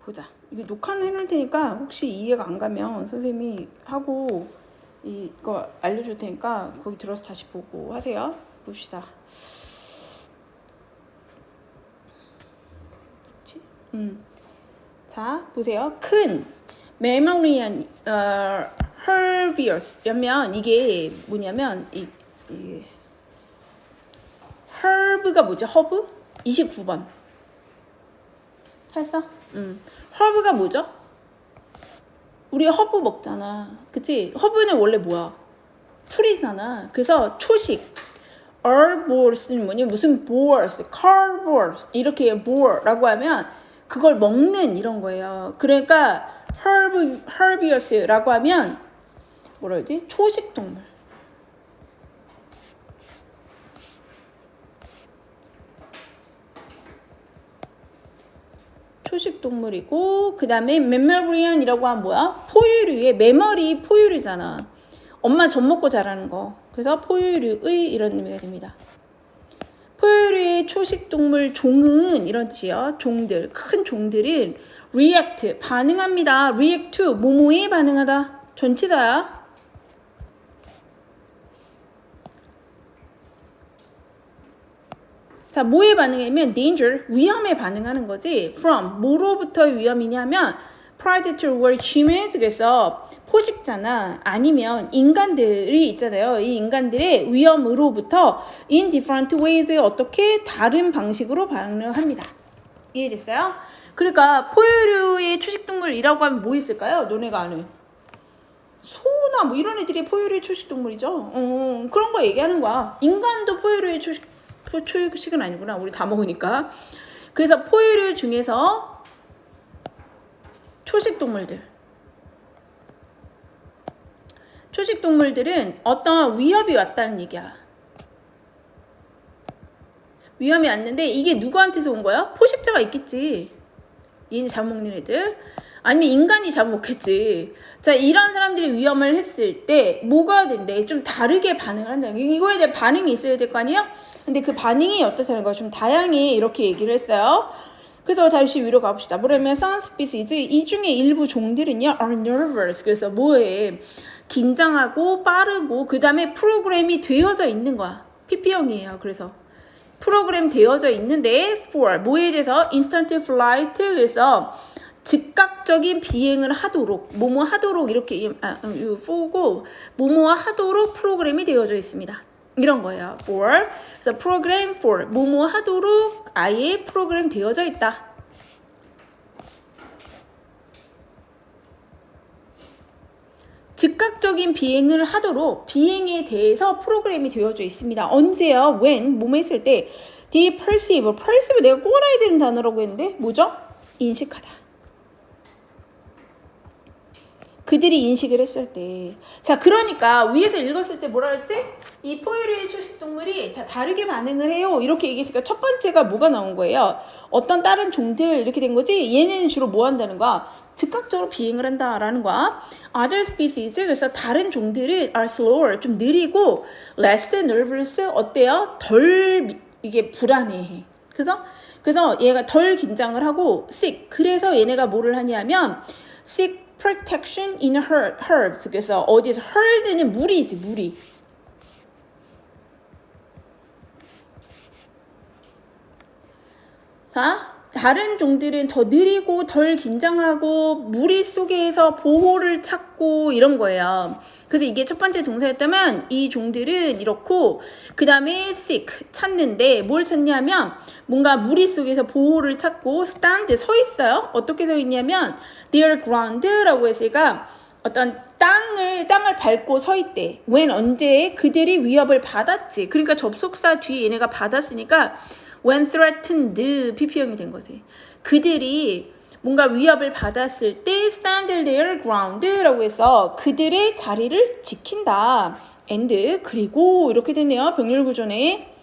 보자. 이거 녹화는 해놓을 테니까 혹시 이해가 안 가면 선생님이 하고 이거 알려줄 테니까 거기 들어서 다시 보고 하세요. 봅시다. 자, 보세요. 큰 메모리안 herbius면 이게 뭐냐면 이 herb가 뭐죠? 허브? 29번. 찾았어? 허브가 뭐죠? 우리 허브 먹잖아. 그치? 허브는 원래 뭐야? 풀이잖아. 그래서 초식. herbace는 뭐냐? 무슨 boars, carnivores 이렇게 boar라고 하면 그걸 먹는 이런 거예요. 그러니까 herbivous라고 하면 뭐라 그러지? 초식 동물. 초식 동물이고 그 다음에 mammalian이라고 하면 뭐야? 포유류의 메머리 포유류잖아. 엄마 젖 먹고 자라는 거. 그래서 포유류의 이런 의미가 됩니다. 포유류의 초식 동물 종은 이런 뜻이에요. 종들, 큰 종들은 react, 반응합니다. react to, 뭐뭐에 반응하다. 전치사야. 자, 뭐에 반응하면 danger, 위험에 반응하는 거지. from, 뭐로부터의 위험이냐면 predator or humans, 그래서 포식자나 아니면 인간들이 있잖아요. 이 인간들의 위험으로부터 in different ways, 어떻게 다른 방식으로 반응합니다. 이해됐어요? 그러니까 포유류의 초식동물이라고 하면 뭐 있을까요? 너네가 아는 소나 뭐 이런 애들이 포유류의 초식동물이죠. 그런 거 얘기하는 거야. 인간도 포유류의 초식은 아니구나. 우리 다 먹으니까. 그래서 포유류 중에서 초식동물들은 어떤 위협이 왔다는 얘기야. 위험이 왔는데 이게 누구한테서 온 거야? 포식자가 있겠지. 얘네 잡아먹는 애들. 아니면 인간이 잡아먹겠지. 자, 이런 사람들이 위험을 했을 때 뭐가 된대? 좀 다르게 반응을 한다. 이거에 대해 반응이 있어야 될 거 아니에요? 근데 그 반응이 어떻다는 거야? 좀 다양해. 이렇게 얘기를 했어요. 그래서 다시 위로 가봅시다. 뭐냐면 some species, 이 중에 일부 종들은요 are nervous. 그래서 뭐해? 긴장하고 빠르고 그 다음에 프로그램이 되어져 있는 거야. PP형이에요. 그래서 프로그램 되어져 있는데 for 뭐에 대해서 instant flight, 그래서 즉각적인 비행을 하도록 뭐뭐 하도록 이렇게 for고 뭐뭐 하도록 프로그램이 되어져 있습니다. 이런 거예요. for. 그래서 program for 뭐뭐 하도록 아예 프로그램 되어져 있다. 즉각적인 비행을 하도록 비행에 대해서 프로그램이 되어져 있습니다. 언제요? when 뭐뭐 했을 때 they perceive 내가 꼭 알아야 되는 단어라고 했는데 뭐죠? 인식하다. 그들이 인식을 했을 때. 자, 그러니까 위에서 읽었을 때 뭐라 그랬지? 이 포유류의 초식동물이 다 다르게 반응을 해요. 이렇게 얘기했으니까 첫 번째가 뭐가 나온 거예요? 어떤 다른 종들 이렇게 된 거지? 얘네는 주로 뭐 한다는 거야? 즉각적으로 비행을 한다라는 거야. Other species, 그래서 다른 종들은 are slower, 좀 느리고 less nervous, 어때요? 덜 이게 불안해. 그래서 얘가 덜 긴장을 하고 sick. 그래서 얘네가 뭐를 하냐면 sick protection in herbs. 그래서 어디에서 herd는 무리지, 무리. 자, 다른 종들은 더 느리고 덜 긴장하고 무리 속에서 보호를 찾고 이런 거예요. 그래서 이게 첫 번째 동사였다면 이 종들은 이렇고 그 다음에 seek 찾는데 뭘 찾냐면 뭔가 무리 속에서 보호를 찾고 stand 서 있어요. 어떻게 서 있냐면 their ground라고 했으니까 어떤 땅을 밟고 서 있대. when 언제 그들이 위협을 받았지. 그러니까 접속사 뒤에 얘네가 받았으니까 when threatened PP형이 된 거지. 그들이 뭔가 위협을 받았을 때 stand their ground라고 해서 그들의 자리를 지킨다. and 그리고 이렇게 됐네요. 병렬 구조네.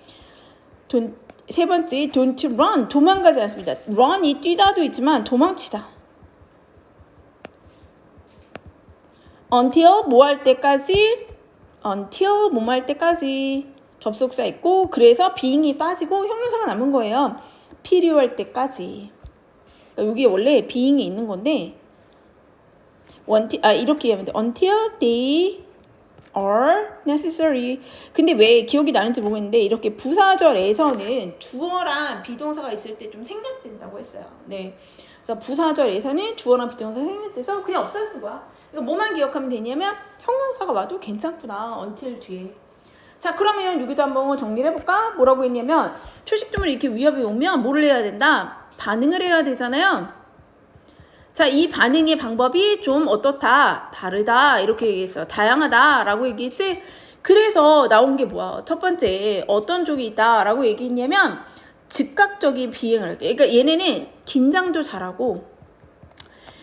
세 번째 don't run 도망가지 않습니다. run이 뛰다도 있지만 도망치다. until 뭐 할 때까지 until 뭐 할 때까지 접속사 있고 그래서 being이 빠지고 형용사가 남은 거예요. 필요할 때까지. 그러니까 여기 원래 being이 있는 건데 이렇게 하면 돼. until they are necessary. 근데 왜 기억이 나는지 모르겠는데 이렇게 부사절에서는 주어랑 비동사가 있을 때 좀 생략된다고 했어요. 네. 그래서 부사절에서는 주어랑 비동사가 생략돼서 그냥 없어지는 거야. 이거 뭐만 기억하면 되냐면 형용사가 와도 괜찮구나. until 뒤에. 자, 그러면 여기도 한번 정리를 해볼까? 뭐라고 했냐면 초식주물이 이렇게 위협이 오면 뭐를 해야 된다? 반응을 해야 되잖아요. 자, 이 반응의 방법이 좀 어떻다, 다르다 이렇게 얘기했어요. 다양하다 라고 얘기했지. 그래서 나온 게 뭐야? 첫 번째 어떤 쪽이 있다 라고 얘기했냐면 즉각적인 비행을 할게. 그러니까 얘네는 긴장도 잘하고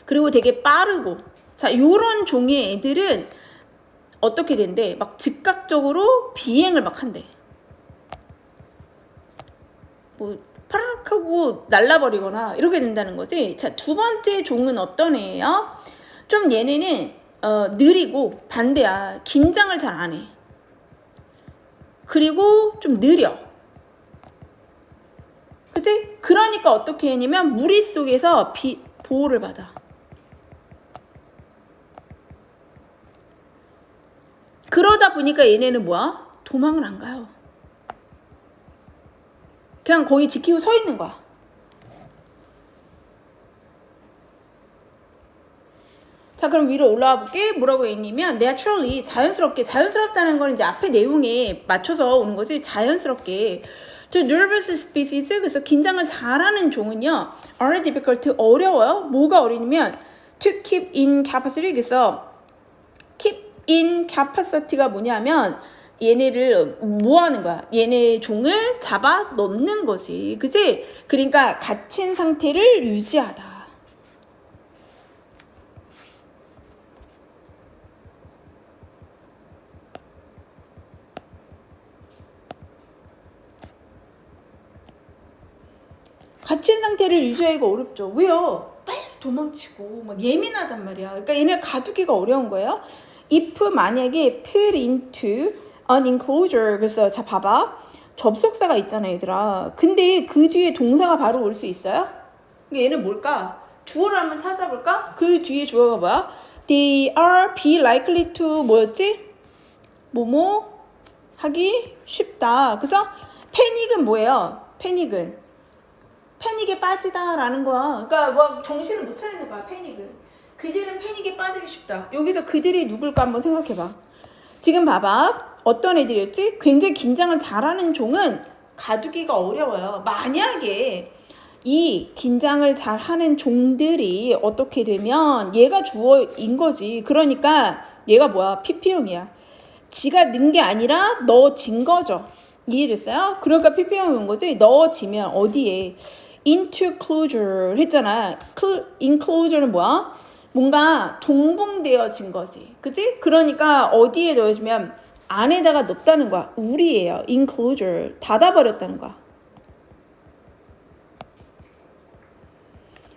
그리고 되게 빠르고 자, 요런 종의 애들은 어떻게 된대? 막 즉각적으로 비행을 막 한대. 뭐 파락 하고 날라버리거나 이렇게 된다는 거지. 자, 두 번째 종은 어떤 애예요? 좀 얘네는 느리고 반대야. 긴장을 잘 안 해. 그리고 좀 느려. 그치? 그러니까 어떻게 했냐면 무리 속에서 보호를 받아. 그러다 보니까 얘네는 뭐야? 도망을 안 가요. 그냥 거기 지키고 서 있는 거야. 자, 그럼 위로 올라와 볼게. 뭐라고 했냐면 naturally, 자연스럽게. 자연스럽다는 건 이제 앞에 내용에 맞춰서 오는 거지. 자연스럽게. 저 nervous species, 그래서 긴장을 잘하는 종은요, are difficult, 어려워요. 뭐가 어려우냐면 to keep in capacity, 그래서 keep in capacity가 뭐냐면 얘네를 뭐 하는 거야? 얘네 종을 잡아 넣는 거지. 그치? 그러니까 갇힌 상태를 유지하다. 갇힌 상태를 유지하기가 어렵죠. 왜요? 빨리 도망치고 막 예민하단 말이야. 그러니까 얘네 가두기가 어려운 거예요. if 만약에 put into an enclosure, 그래서 자 봐봐. 접속사가 있잖아 얘들아. 근데 그 뒤에 동사가 바로 올 수 있어요? 그러니까 얘는 뭘까? 주어를 한번 찾아볼까? 그 뒤에 주어가 뭐야? They are be likely to 뭐였지? 뭐뭐 하기 쉽다. 그래서 패닉은 뭐예요? 패닉에 빠지다라는 거야. 그러니까 뭐 정신을 못 차리는 거야. 패닉은. 그들은 패닉에 빠지기 쉽다. 여기서 그들이 누굴까 한번 생각해봐. 지금 봐봐. 어떤 애들이었지? 굉장히 긴장을 잘하는 종은 가두기가 어려워요. 만약에 이 긴장을 잘하는 종들이 어떻게 되면 얘가 주어인 거지. 그러니까 얘가 뭐야? PP형이야. 지가 는 게 아니라 넣어진 거죠. 이해됐어요? 그러니까 PP형이 온 거지. 넣어지면 어디에? into closure 했잖아. enclosure는 뭐야? 뭔가 동봉되어진 거지. 그치? 그러니까 어디에 넣어지면 안에다가 넣었다는 거야. 우리예요. enclosure. 닫아버렸다는 거야.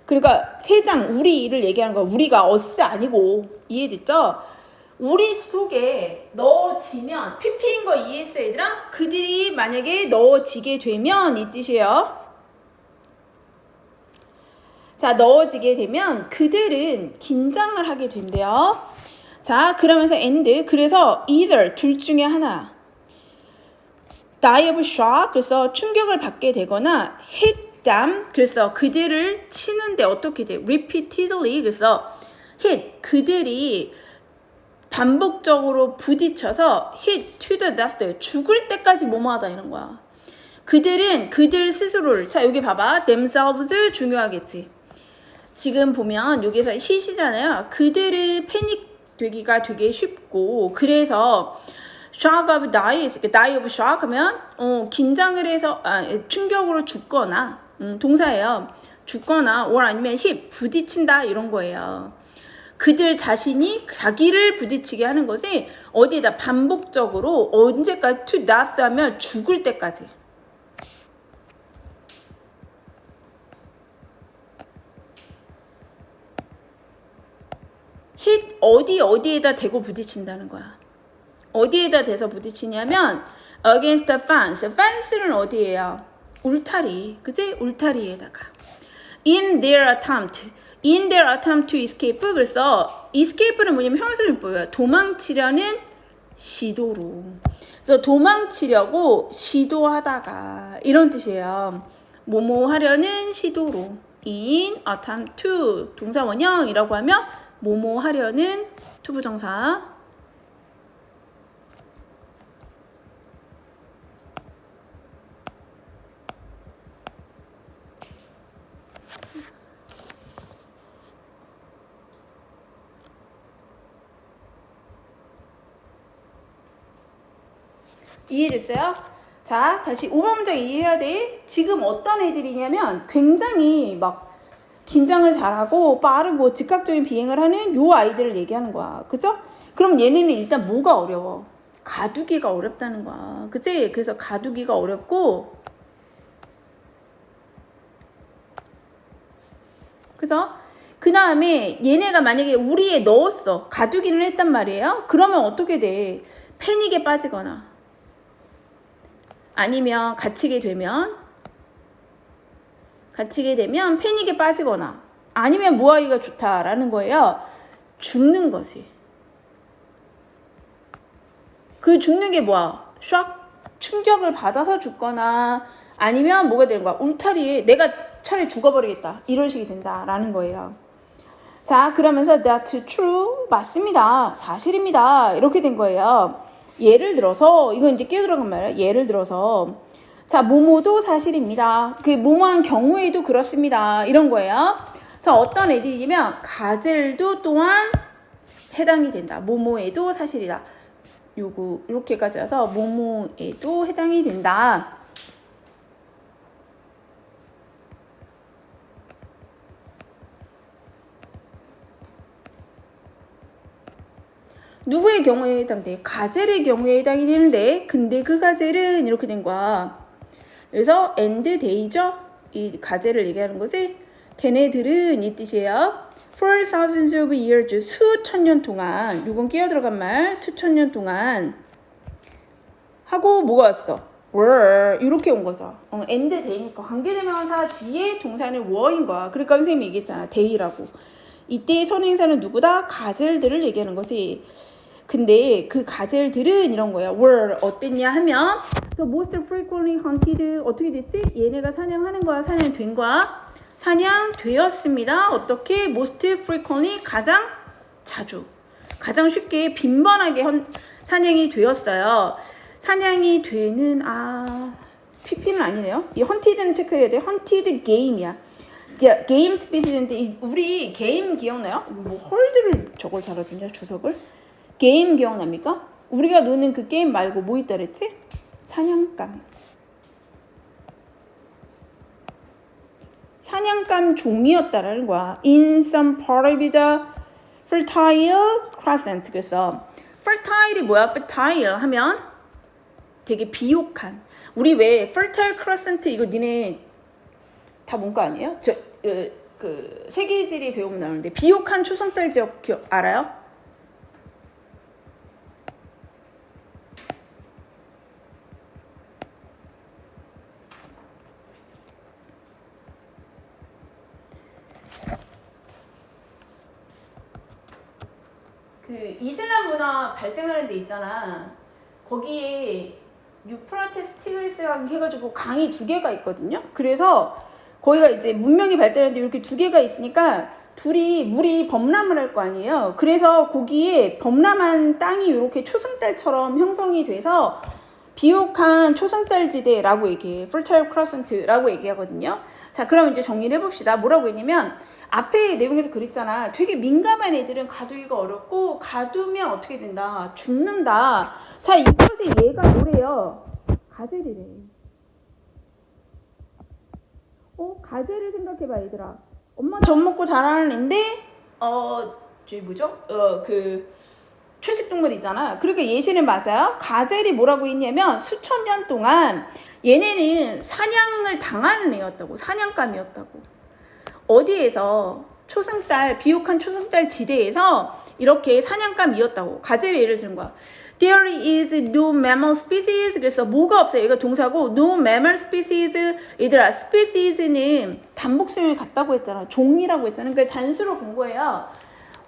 그러니까 세장, 우리를 얘기하는 거야. 우리가 us 아니고. 이해됐죠? 우리 속에 넣어지면 PP인 거 이해했어 얘들아? 그들이 만약에 넣어지게 되면 이 뜻이에요. 자, 넣어지게 되면 그들은 긴장을 하게 된대요. 자, 그러면서 and, 그래서 either, 둘 중에 하나. die of shock, 그래서 충격을 받게 되거나 hit them, 그래서 그들을 치는데 어떻게 돼? repeatedly, 그래서 hit, 그들이 반복적으로 부딪혀서 hit to the death, 죽을 때까지 뭐뭐하다 이런 거야. 그들은 그들 스스로를, 자 여기 봐봐, themselves 중요하겠지. 지금 보면 여기서 hit이잖아요. 그들은 패닉 되기가 되게 쉽고, 그래서 shock of die, die of shock 하면 긴장을 해서 충격으로 죽거나, 동사예요. 죽거나 or 아니면 hit 부딪힌다 이런 거예요. 그들 자신이 자기를 부딪히게 하는 거지. 어디에다 반복적으로 언제까지 to death 하면 죽을 때까지. hit 어디에다 대고 부딪힌다는 거야. 어디에다 대서 부딪히냐면 against the fence. fence는 어디예요? 울타리. 그치? 울타리에다가. in their attempt to escape. 그래서 escape는 뭐냐면 형용사용법이에요. 도망치려는 시도로. 그래서 도망치려고 시도하다가 이런 뜻이에요. 뭐뭐 하려는 시도로. in attempt to 동사 원형이라고 하면 뭐뭐 하려는 투부정사. 이해됐어요? 자, 다시 5번 문장 이해해야 돼. 지금 어떤 애들이냐면 굉장히 막 긴장을 잘하고 빠르고 즉각적인 비행을 하는 요 아이들을 얘기하는 거야. 그죠? 그럼 얘네는 일단 뭐가 어려워? 가두기가 어렵다는 거야. 그치? 그래서 가두기가 어렵고, 그죠? 그 다음에 얘네가 만약에 우리에 넣었어. 가두기는 했단 말이에요. 그러면 어떻게 돼? 패닉에 빠지거나 아니면 갇히게 되면 패닉에 빠지거나 아니면 뭐 하기가 좋다라는 거예요. 죽는 거지. 그 죽는 게 뭐야? 샥 충격을 받아서 죽거나 아니면 뭐가 되는 거야? 울타리에 내가 차라리 죽어버리겠다. 이런 식이 된다라는 거예요. 자, 그러면서 that's true. 맞습니다. 사실입니다. 이렇게 된 거예요. 예를 들어서 이건 이제 끼어들어간 말이야. 예를 들어서 자, 뭐뭐도 사실입니다. 그 뭐뭐한 경우에도 그렇습니다. 이런 거예요. 자, 어떤 애들이냐면 가젤도 또한 해당이 된다. 뭐뭐에도 사실이다. 요거 이렇게까지 와서 뭐뭐에도 해당이 된다. 누구의 경우에 해당돼? 가젤의 경우에 해당이 되는데 근데 그 가젤은 이렇게 된 거야. 그래서 and they죠. 이 가젤을 얘기하는 거지. 걔네들은 이 뜻이에요. For thousands of years 수천 년 동안 이건 끼어들어간 말 수천 년 동안 하고 뭐가 왔어? were 이렇게 온 거죠. and they니까 관계대명사 뒤에 동사는 were인 거야. 그러니까 선생님이 얘기했잖아. they라고. 이때 선행사는 누구다? 가젤들을 얘기하는 거지. 근데 그 가젤들은 이런 거야. were 어땠냐 하면 the most frequently hunted 어떻게 됐지? 얘네가 사냥하는 거야? 사냥된 거야? 사냥되었습니다. 어떻게? most frequently 가장 자주 가장 쉽게 빈번하게 사냥이 되었어요. 사냥이 되는 PP는 아니네요. 이 hunted는 체크해야 돼. hunted game이야. 게임 스피드인데 우리 게임 기억나요? 뭐 헐드를 저걸 달아주냐 주석을? 게임 기억납니까? 우리가 노는 그 게임 말고 뭐 있다 그랬지? 사냥감. 사냥감 종이었다라는 거야. In some part of the fertile crescent. 그래서 fertile이 뭐야? fertile 하면 되게 비옥한. 우리 왜 fertile crescent 이거 니네 다 문과 아니에요? 그 세계지리 배우면 나오는데 비옥한 초성달 지역 알아요? 그 이슬람 문화 발생하는 데 있잖아. 거기에 유프라테스 티그리스랑 해가지고 강이 2개가 있거든요. 그래서 거기가 이제 문명이 발달하는데 이렇게 2개가 있으니까 둘이 물이 범람을 할 거 아니에요. 그래서 거기에 범람한 땅이 이렇게 초승달처럼 형성이 돼서 비옥한 초승달지대라고 얘기해. fertile crescent라고 얘기하거든요. 자, 그럼 이제 정리를 해봅시다. 뭐라고 했냐면 앞에 내용에서 그랬잖아. 되게 민감한 애들은 가두기가 어렵고 가두면 어떻게 된다? 죽는다. 자, 이것의 얘가 뭐래요? 가젤이래. 가젤을 생각해봐 얘들아. 엄마 젖 먹고 자라는 애인데 저기 뭐죠? 초식동물이잖아. 그러니까 예시는 맞아요. 가젤이 뭐라고 했냐면 수천 년 동안 얘네는 사냥을 당하는 애였다고. 사냥감이었다고. 어디에서? 초승달, 비옥한 초승달 지대에서 이렇게 사냥감이었다고. 가젤을 예를 드는 거야. There is no mammal species. 그래서 뭐가 없어요. 얘가 동사고 no mammal species. 얘들아, species는 단복수형이 같다고 했잖아. 종이라고 했잖아. 그러니까 단수로 본 거예요.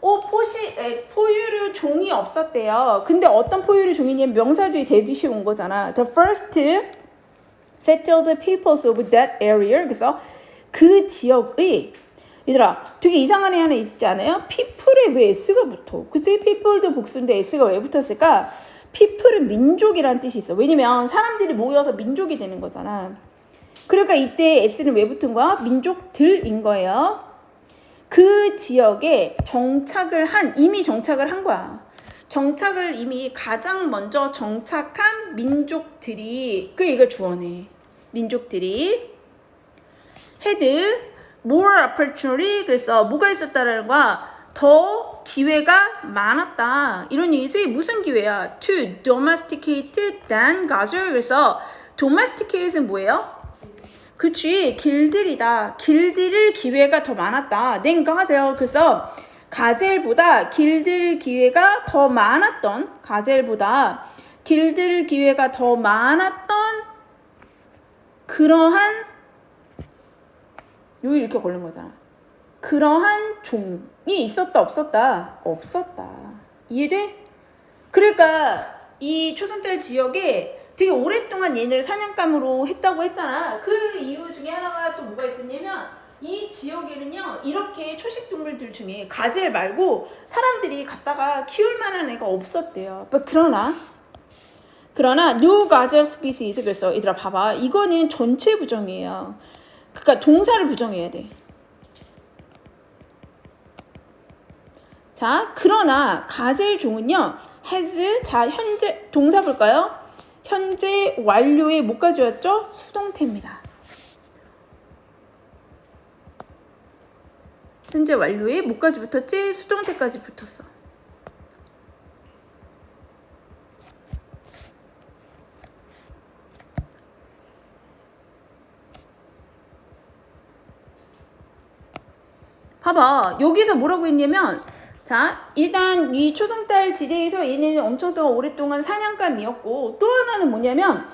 포유류 종이 없었대요. 근데 어떤 포유류 종이냐면 명사 뒤에 대듯이 온 거잖아. The first settled peoples of that area. 그래서 그 지역의, 얘들아 되게 이상한 애 하나 있지 않아요? people에 왜 s가 붙어? 그치? people도 복수인데 s가 왜 붙었을까? people은 민족이라는 뜻이 있어. 왜냐면 사람들이 모여서 민족이 되는 거잖아. 그러니까 이때 s는 왜 붙은 거야? 민족들인 거예요. 그 지역에 이미 정착을 한 거야. 정착을 이미 가장 먼저 정착한 민족들이, 이걸 주어내. 민족들이 had more opportunity. 그래서 뭐가 있었다라는 거야? 더 기회가 많았다. 이런 얘기지. 무슨 기회야? To domesticate than gazel. 그래서 domesticate는 뭐예요? 그치, 길들이다. 길들일 기회가 더 많았다. than gazel. 그래서 가젤보다 길들일 기회가 더 많았던, 그러한, 여기 이렇게 걸린 거잖아. 그러한 종이 있었다, 없었다? 없었다. 이해돼? 그러니까 이 초승달 지역에 되게 오랫동안 얘네를 사냥감으로 했다고 했잖아. 그 이유 중에 하나가 또 뭐가 있었냐면, 이 지역에는요 이렇게 초식동물들 중에 가젤 말고 사람들이 갖다가 키울 만한 애가 없었대요. 그러나 no gazelle species. 그래서 얘들아 봐봐, 이거는 전체 부정이에요. 그러니까 동사를 부정해야 돼. 자, 그러나 가젤 종은요 has, 자 현재 동사 볼까요? 현재 완료에 뭐까지 왔죠? 수동태입니다. 현재 완료에 뭐까지 붙었지? 수동태까지 붙었어. 봐봐, 여기서 뭐라고 했냐면, 자, 일단 이 초승달 지대에서 얘네는 엄청 오랫동안 사냥감이었고, 또 하나는 뭐냐면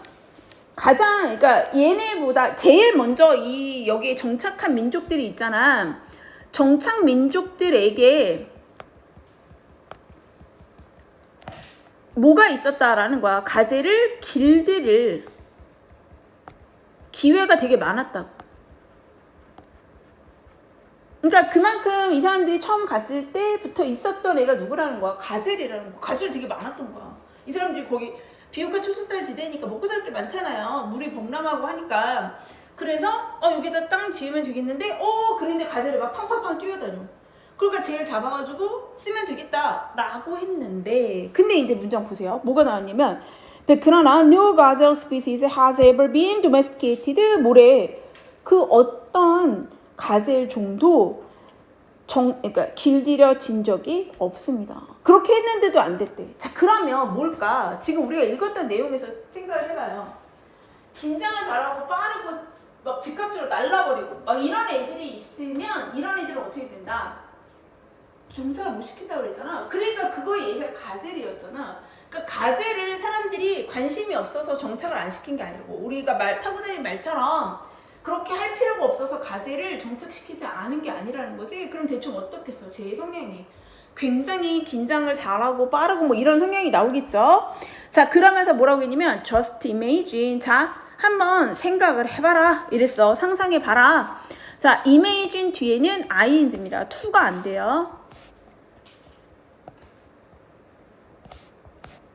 그러니까 얘네보다 제일 먼저 여기에 정착한 민족들이 있잖아. 정착 민족들에게 뭐가 있었다라는 거야. 가젤을 길들일 기회가 되게 많았다고. 그러니까 그만큼 이 사람들이 처음 갔을 때부터 있었던 애가 누구라는 거야? 가젤이라는 거야. 가젤 되게 많았던 거야. 이 사람들이 거기 비옥한 초승달 지대니까 먹고 살 게 많잖아요. 물이 범람하고 하니까. 그래서 여기다 땅 지으면 되겠는데 그런데 가젤이 막 팡팡팡 뛰어다녀. 그러니까 쟤를 잡아가지고 쓰면 되겠다라고 했는데, 근데 이제 문장 보세요. 뭐가 나왔냐면, 그러나 no gazelle species has ever been domesticated. 뭐래? 그 어떤 가젤 종도 그러니까 길들여진 적이 없습니다. 그렇게 했는데도 안 됐대. 자, 그러면 뭘까? 지금 우리가 읽었던 내용에서 생각을 해봐요. 긴장을 잘하고 빠르고 막 즉각적으로 날라버리고 막 이런 애들이 있으면 이런 애들은 어떻게 된다? 정착을 못 시킨다고 그랬잖아. 그러니까 그거의 예시가 가젤이었잖아. 그러니까 가젤을 사람들이 관심이 없어서 정착을 안 시킨 게 아니고, 우리가 타고 다니는 말처럼 그렇게 할 필요가 없어서 가젤을 정착시키지 않은 게 아니라는 거지. 그럼 대충 어떻겠어? 제 성향이 굉장히 긴장을 잘하고 빠르고 뭐 이런 성향이 나오겠죠. 자, 그러면서 뭐라고 했냐면 just imagine. 자, 한번 생각을 해봐라 이랬어. 상상해봐라. 자, imagine 뒤에는 ing입니다. to가 안 돼요.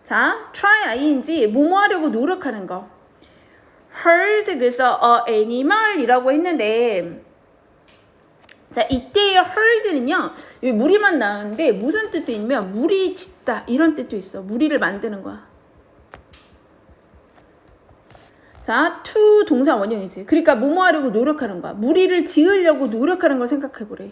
자, try ing, 뭐뭐 하려고 노력하는 거. herd, 그래서 animal이라고 했는데, 자, 이때의 herd는요 여기 무리만 나오는데 무슨 뜻도 있냐면 무리 짓다 이런 뜻도 있어. 무리를 만드는 거야. 자, to 동사 원형이지. 그러니까 뭐뭐 하려고 노력하는 거야. 무리를 지으려고 노력하는 걸 생각해보래.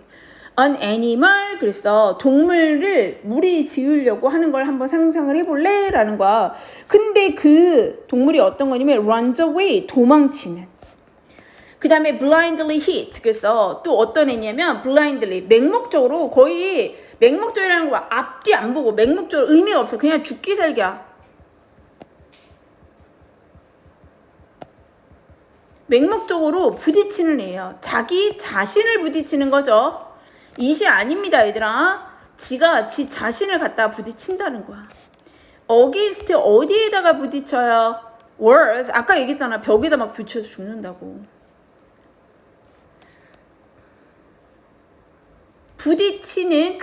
an animal, 그래서 동물을 무리 지으려고 하는 걸 한번 상상을 해볼래? 라는 거야. 근데 그 동물이 어떤 거냐면 runs away, 도망치는. 그 다음에 blindly hit. 그래서 또 어떤 애냐면 blindly 맹목적으로 거의 맹목적이라는 거 앞뒤 안 보고 맹목적으로 의미가 없어. 그냥 죽기 살기야. 맹목적으로 부딪히는 애예요. 자기 자신을 부딪히는 거죠. 이시 아닙니다, 얘들아. 지가 지 자신을 갖다 부딪힌다는 거야. against 어디에다가 부딪혀요? words. 아까 얘기했잖아. 벽에다 막 붙여서 죽는다고. 부딪히는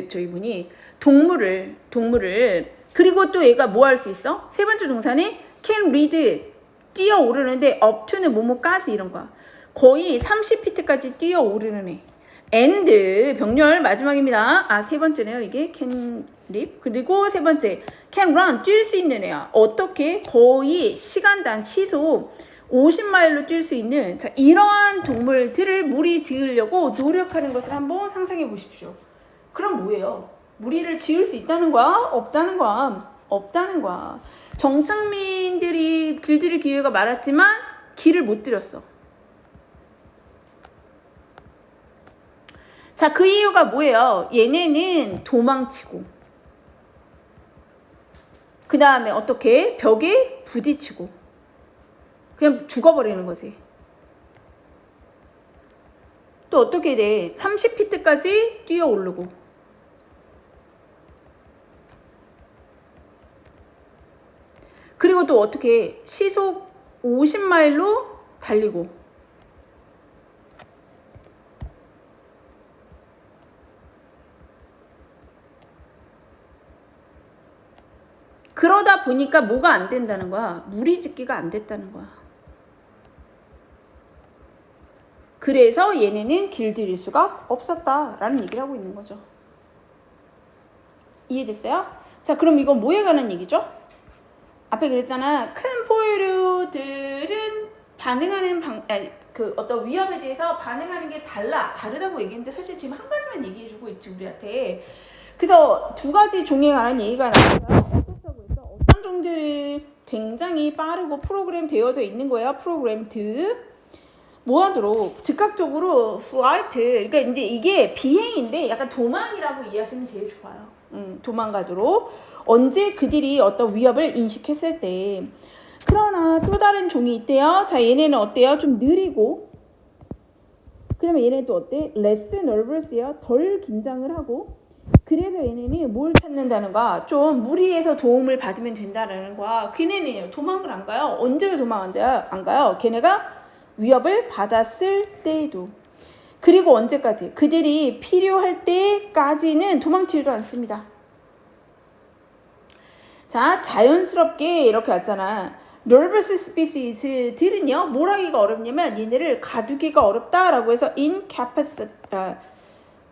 저기 뭐니 동물을 그리고 또 얘가 뭐 할 수 있어? 세 번째 동사는 can read 뛰어오르는데 up to는 뭐뭐까지 이런 거야. 거의 30피트까지 뛰어오르는 애. and 병렬 마지막입니다. 세 번째네요. 이게 can leap. 그리고 세 번째 can run 뛸 수 있는 애야. 어떻게? 거의 시간당 시속 50마일로 뛸 수 있는 자, 이러한 동물들을 무리 지으려고 노력하는 것을 한번 상상해 보십시오. 그럼 뭐예요? 무리를 지을 수 있다는 거야? 없다는 거야? 없다는 거야. 정착민들이 길들일 기회가 많았지만 길을 못 들였어. 자, 그 이유가 뭐예요? 얘네는 도망치고 그 다음에 어떻게? 벽에 부딪히고 그냥 죽어버리는 거지. 또 어떻게 돼? 30피트까지 뛰어오르고 그리고 또 어떻게 시속 50마일로 달리고 그러다 보니까 뭐가 안 된다는 거야? 무리짓기가 안 됐다는 거야. 그래서 얘네는 길들일 수가 없었다라는 얘기를 하고 있는 거죠. 이해됐어요? 자, 그럼 이건 뭐에 관한 얘기죠? 앞에 그랬잖아. 큰 포유류들은 반응하는 어떤 위협에 대해서 반응하는 게 다르다고 얘기했는데 사실 지금 한 가지만 얘기해주고 있지 우리한테. 그래서 두 가지 종에 관한 얘기가 나와요. 어떤 종들은 굉장히 빠르고 프로그램 되어져 있는 거예요. 프로그램드. 뭐하도록 즉각적으로 flight. 그러니까 이제 이게 비행인데 약간 도망이라고 이해하시면 제일 좋아요. 도망가도록 언제 그들이 어떤 위협을 인식했을 때. 그러나 또 다른 종이 있대요. 자, 얘네는 어때요? 좀 느리고 그 다음에 얘네는 또 어때? less nervous예요. 덜 긴장을 하고 그래서 얘네는 뭘 찾는다는 거야? 좀 무리해서 도움을 받으면 된다는 거야. 걔네는 도망을 안 가요. 언제 도망 안 가요? 걔네가 위협을 받았을 때에도. 그리고 언제까지? 그들이 필요할 때까지는 도망치지도 않습니다. 자, 자연스럽게 이렇게 왔잖아. nervous species들은요, 뭘 하기가 어렵냐면 얘네를 가두기가 어렵다라고 해서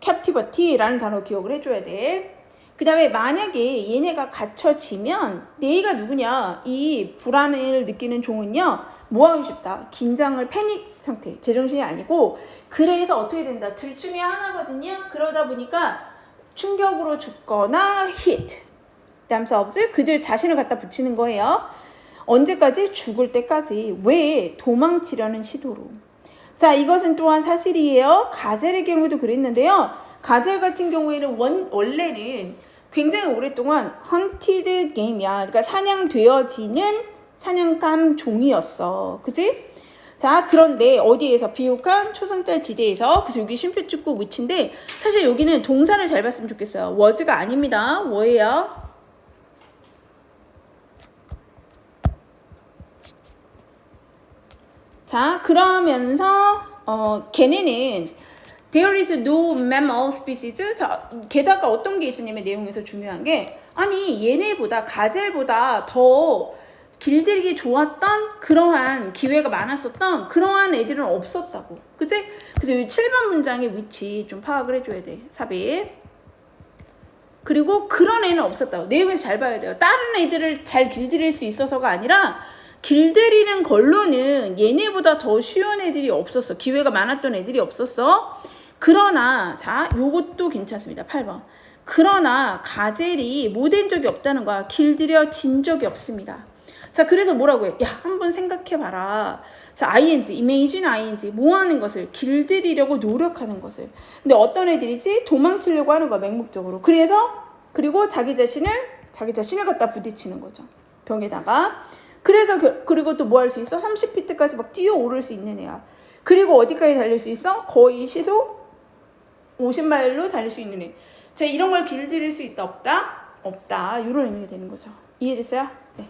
captivity라는 단어 기억을 해줘야 돼. 그 다음에 만약에 얘네가 갇혀지면 얘가 누구냐? 이 불안을 느끼는 종은요. 뭐하고 싶다? 긴장을 패닉 상태, 제정신이 아니고 그래서 어떻게 된다? 둘 중에 하나거든요. 그러다 보니까 충격으로 죽거나 hit themselves, 그들 자신을 갖다 붙이는 거예요. 언제까지? 죽을 때까지. 왜? 도망치려는 시도로. 자, 이것은 또한 사실이에요. 가젤의 경우도 그랬는데요. 가젤 같은 경우에는 원래는 굉장히 오랫동안 hunted game이야. 그러니까 사냥되어지는 사냥감 종이었어. 그치? 자, 그런데 어디에서? 비옥한 초승달 지대에서. 그래서 여기 쉼표 찍고 위치인데 사실 여기는 동사를 잘 봤으면 좋겠어요. was가 아닙니다. 뭐예요? 자, 그러면서 걔네는 there is no mammal species. 자, 게다가 어떤 게 있었냐면 내용에서 중요한 게 아니 얘네보다 가젤보다 더 길들이기 좋았던 그러한 기회가 많았었던 그러한 애들은 없었다고. 그치? 그래서 이 7번 문장의 위치 좀 파악을 해줘야 돼. 삽입. 그리고 그런 애는 없었다고. 내용에서 잘 봐야 돼요. 다른 애들을 잘 길들일 수 있어서가 아니라 길들이는 걸로는 얘네보다 더 쉬운 애들이 없었어. 기회가 많았던 애들이 없었어. 그러나 자, 요것도 괜찮습니다. 8번. 그러나 가젤이 못 된 적이 없다는 거야. 길들여진 적이 없습니다. 자, 그래서 뭐라고 해? 야, 한번 생각해봐라. 자, ing, imagine ing, 뭐 하는 것을? 길들이려고 노력하는 것을. 근데 어떤 애들이지? 도망치려고 하는 거야, 맹목적으로. 그리고 자기 자신을 갖다 부딪히는 거죠. 벽에다가. 그래서, 그리고 또 뭐 할 수 있어? 30피트까지 막 뛰어오를 수 있는 애야. 그리고 어디까지 달릴 수 있어? 거의 시속 50마일로 달릴 수 있는 애. 자, 이런 걸 길들일 수 있다, 없다? 없다. 이런 의미가 되는 거죠. 이해됐어요? 네.